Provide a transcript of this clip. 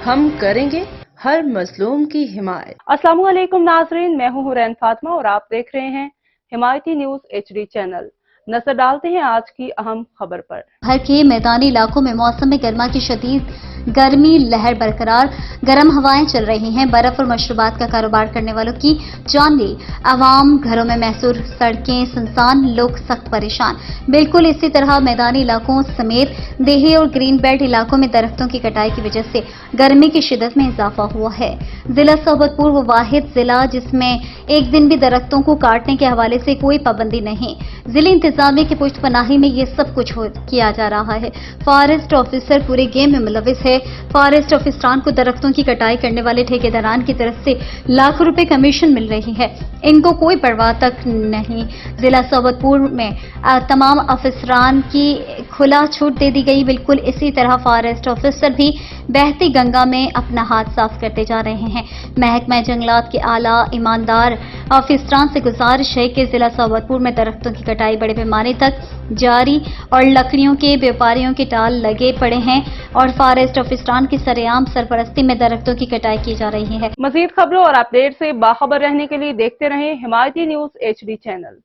ہم کریں گے ہر مظلوم کی حمایت۔ السلام علیکم ناظرین، میں ہوں حورین فاطمہ اور آپ دیکھ رہے ہیں حمایتی نیوز HD چینل۔ نظر ڈالتے ہیں آج کی اہم خبر پر۔ بھر کے میدانی علاقوں میں موسم گرما کی شدید گرمی لہر برقرار، گرم ہوائیں چل رہی ہیں۔ برف اور مشروبات کا کاروبار کرنے والوں کی جان گئی، عوام گھروں میں محصور، سڑکیں سنسان، لوگ سخت پریشان۔ بالکل اسی طرح میدانی علاقوں سمیت دیہی اور گرین بیلٹ علاقوں میں درختوں کی کٹائی کی وجہ سے گرمی کی شدت میں اضافہ ہوا ہے۔ ضلع صحبت پور وہ واحد ضلع جس میں ایک دن بھی درختوں کو کاٹنے کے حوالے سے کوئی پابندی نہیں۔ ضلع انتظامیہ کی پشت پناہی میں یہ سب کچھ کیا جا رہا ہے۔ فارسٹ آفیسر پورے گیم میں ملوث ہے۔ فارسٹ آفیسران کو درختوں کی کٹائی کرنے والے ٹھیکیداران کی طرف سے لاکھوں روپے کمیشن مل رہی ہے، ان کو کوئی پرواہ تک نہیں۔ ضلع صحبت پور میں تمام افسران کی کھلا چھوٹ دے دی گئی۔ بالکل اسی طرح فارسٹ آفیسر بھی بہتی گنگا میں اپنا ہاتھ صاف کرتے جا رہے ہیں۔ محکمہ جنگلات کے اعلیٰ ایماندار افسران سے گزارش ہے کہ ضلع صحبت پور میں درختوں کی کٹائی بڑے پیمانے تک جاری اور لکڑیوں کے بیوپاریوں کے ٹال لگے پڑے ہیں اور فارسٹ آفیسران کی سرعام سرپرستی میں درختوں کی کٹائی کی جا رہی ہے۔ مزید خبروں اور اپڈیٹ سے باخبر رہنے کے لیے دیکھتے رہیں حمایتی نیوز HD چینل۔